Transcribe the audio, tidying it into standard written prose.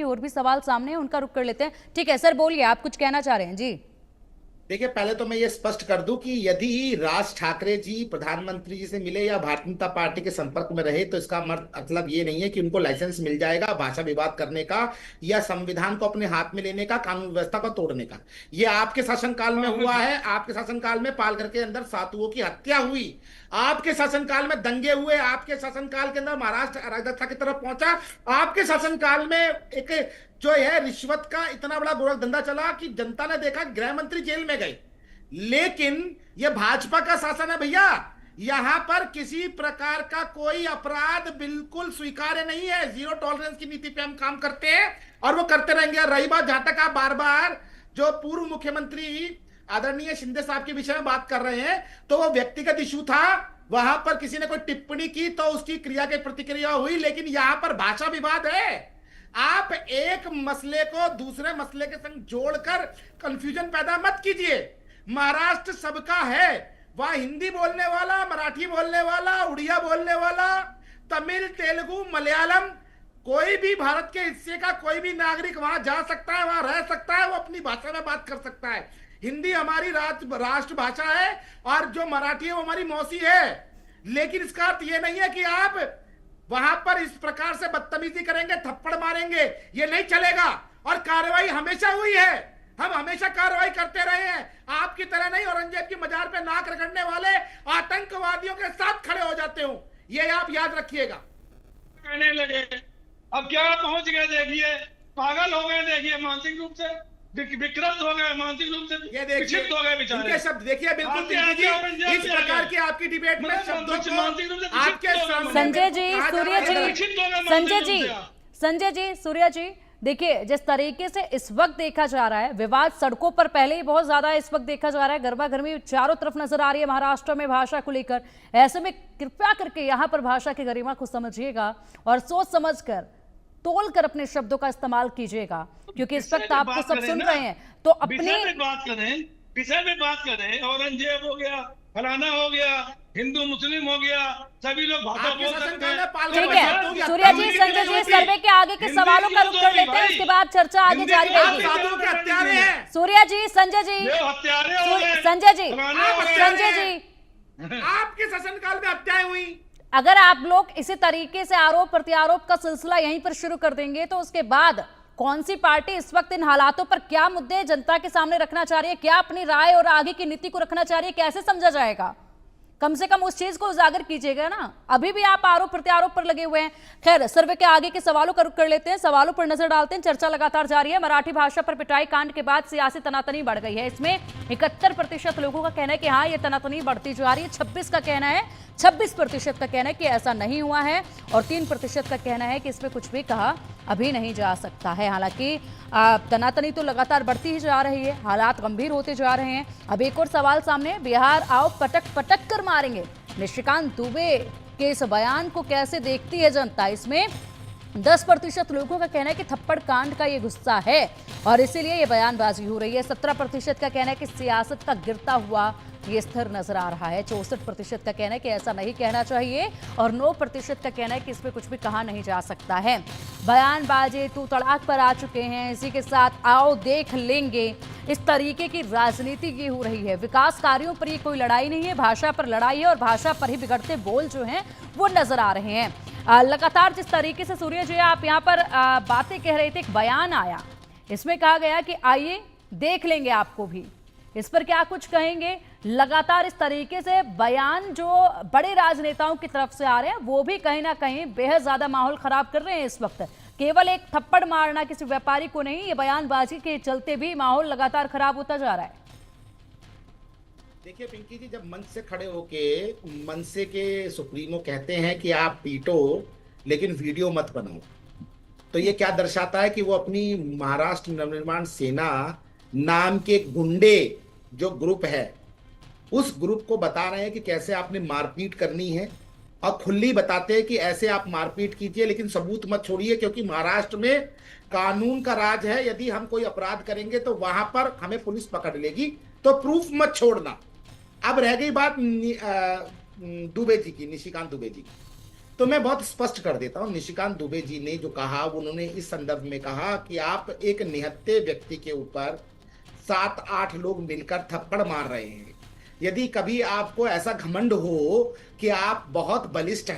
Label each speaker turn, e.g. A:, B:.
A: और भी सवाल सामने हैं, उनका रुख कर लेते हैं। ठीक है सर, बोलिए, आप कुछ कहना चाह रहे हैं जी।
B: देखिए, पहले तो मैं ये स्पष्ट कर दूं कि यदि राज ठाकरे जी प्रधानमंत्री जी से मिले या भारतीय जनता पार्टी के संपर्क में रहे तो इसका मतलब ये नहीं है कि उनको लाइसेंस मिल जाएगा भाषा विवाद करने का या संविधान को अपने हाथ में लेने का, कानून व्यवस्था को तोड़ने का। ये आपके शासनकाल में हुआ है। आपके शासनकाल में पालघर के अंदर साधुओं की हत्या हुई, आपके शासनकाल में दंगे हुए, आपके शासनकाल के अंदर महाराष्ट्र अराजकता की तरफ पहुंचा, आपके शासनकाल में एक जो है रिश्वत का इतना बड़ा गोरख धंधा चला कि जनता ने देखा गृह मंत्री जेल में गए। लेकिन ये भाजपा का शासन है भैया, यहां पर किसी प्रकार का कोई अपराध बिल्कुल स्वीकार्य नहीं है। जीरो टॉलरेंस की नीति पे हम काम करते हैं और वो करते रहेंगे। रही बात, जहां तक आप बार बार जो पूर्व मुख्यमंत्री आदरणीय शिंदे साहब के विषय में बात कर रहे हैं, तो वो व्यक्तिगत इशू था, वहां पर किसी ने कोई टिप्पणी की तो उसकी क्रिया की प्रतिक्रिया हुई, लेकिन यहां पर भाषा विवाद है। आप एक मसले को दूसरे मसले के संग जोड़कर कंफ्यूजन पैदा मत कीजिए। महाराष्ट्र सबका है, वहां हिंदी बोलने वाला, मराठी बोलने वाला, उड़िया बोलने वाला, तमिल, तेलुगु, मलयालम, कोई भी भारत के हिस्से का कोई भी नागरिक वहां जा सकता है, वहां रह सकता है, वो अपनी भाषा में बात कर सकता है। हिंदी हमारी राष्ट्र भाषा है और जो मराठी है वो हमारी मौसी है। लेकिन इसका अर्थ ये नहीं है कि आप वहां पर इस प्रकार से बदतमीजी करेंगे, थप्पड़ मारेंगे, ये नहीं चलेगा। और कार्रवाई हमेशा हुई है, हम हमेशा कार्रवाई करते रहे हैं। आपकी तरह नहीं औरंगजेब की मजार पे नाक रगड़ने वाले आतंकवादियों के साथ खड़े हो जाते हो, ये आप याद रखिएगा।
C: कहने लगे अब क्या पहुंच गए, देखिए पागल हो गए, देखिए मानसिक रूप से विकृत हो गए, मानसिक रूप से
B: ये देखिए
C: हो गए बेचारे।
B: इनके शब्द देखिए, बिल्कुल इस प्रकार की आपकी डिबेट में शब्दों को आपके सामने
A: संजय जी, सूर्य जी, संजय जी, संजय जी, सूर्य जी, देखिए जिस तरीके से इस वक्त देखा जा रहा है, विवाद सड़कों पर पहले ही बहुत ज्यादा इस वक्त देखा जा रहा है, गर्मा गर्मी चारों तरफ नजर आ रही है महाराष्ट्र में भाषा को लेकर। ऐसे में कृपया करके यहाँ पर भाषा की गरिमा को समझिएगा और सोच समझकर तोल कर अपने शब्दों का इस्तेमाल कीजिएगा, क्योंकि इस वक्त आपको सब सुन रहे हैं। तो अपने
C: विषय में बात करें, औरंगजेब हो गया, फलाना हो गया, हिंदू मुस्लिम हो गया, सभी लोग भाषा बोल सकते हैं।
A: ठीक है सूर्या जी, संजय जी, सर्वे के आगे के सवालों का रुख कर लेते हैं, उसके बाद चर्चा आगे जारी रहेगी। सूर्या जी, संजय जी, संजय जी, संजय जी,
B: आपके शासनकाल में हत्याएं हुई।
A: अगर आप लोग इसी तरीके से आरोप प्रत्यारोप का सिलसिला यहीं पर शुरू कर देंगे तो उसके बाद कौन सी पार्टी इस वक्त इन हालातों पर क्या मुद्दे जनता के सामने रखना चाह रही है, क्या अपनी राय और आगे की नीति को रखना चाह रही है, कैसे समझा जाएगा? कम से कम उस चीज को उजागर कीजिएगा ना। अभी भी आप आरोप प्रत्यारोप पर लगे हुए हैं। खैर, सर्वे के आगे के सवालों का रुख कर लेते हैं, सवालों पर नजर डालते हैं। चर्चा लगातार जारी है। मराठी भाषा पर पिटाई कांड के बाद सियासी तनातनी बढ़ गई है। इसमें 71% लोगों का कहना है कि हाँ, ये तनातनी बढ़ती जा रही है। 26% का कहना है कि ऐसा नहीं हुआ है और 3% का कहना है कि इसमें कुछ भी कहा अभी नहीं जा सकता है। हालांकि तनातनी तो लगातार बढ़ती ही जा रही है, हालात गंभीर होते जा रहे हैं। अब एक और सवाल सामने, बिहार आओ पटक पटक कर मारेंगे, निशिकांत दुबे के इस बयान को कैसे देखती है जनता? इसमें 10% लोगों का कहना है कि थप्पड़ कांड का ये गुस्सा है और इसीलिए ये बयानबाजी हो रही है। 17% का कहना है कि सियासत का गिरता हुआ ये स्थिर नजर आ रहा है। 64% का कहना है कि ऐसा नहीं कहना चाहिए और 9% का कहना है कि इसमें कुछ भी कहा नहीं जा सकता है। बयानबाजी तू तड़ाक पर आ चुके हैं। इसी के साथ आओ देख लेंगे, इस तरीके की राजनीति ये हो रही है। विकास कार्यों पर ये कोई लड़ाई नहीं है, भाषा पर लड़ाई है और भाषा पर ही बिगड़ते बोल जो हैं वो नजर आ रहे हैं। लगातार जिस तरीके से सूर्य जी आप यहाँ पर बातें कह रहे थे, एक बयान आया, इसमें कहा गया कि आइए देख लेंगे आपको भी, इस पर क्या कुछ कहेंगे? लगातार इस तरीके से बयान जो बड़े राजनेताओं की तरफ से आ रहे हैं वो भी कहीं ना कहीं बेहद ज्यादा माहौल खराब कर रहे हैं इस वक्त। केवल एक थप्पड़ मारना किसी व्यापारी को नहीं, ये बयानबाजी के चलते भी माहौल लगातार खराब होता जा रहा है।
B: देखिए पिंकी जी, जब मंच से खड़े होके मनसे के सुप्रीमो कहते हैं कि आप पीटो लेकिन वीडियो मत बनाओ, तो ये क्या दर्शाता है कि वो अपनी महाराष्ट्र नवनिर्माण सेना नाम के गुंडे जो ग्रुप है उस ग्रुप को बता रहे हैं कि कैसे आपने मारपीट करनी है और खुली बताते हैं कि ऐसे आप मारपीट कीजिए लेकिन सबूत मत छोड़िए, क्योंकि महाराष्ट्र में कानून का राज है। यदि हम कोई अपराध करेंगे तो वहां पर हमें पुलिस पकड़ लेगी, तो प्रूफ मत छोड़ना। अब रह गई बात दुबे जी की, निशिकांत दुबे जी की। तो मैं बहुत स्पष्ट कर देता हूं, निशिकांत दुबे जी ने जो कहा, उन्होंने इस संदर्भ में कहा कि आप एक निहत्थे व्यक्ति के ऊपर 7-8 लोग मिलकर थप्पड़ मार रहे हैं। यदि कभी आपको ऐसा घमंड हो कि आप बहुत बलिष्ठ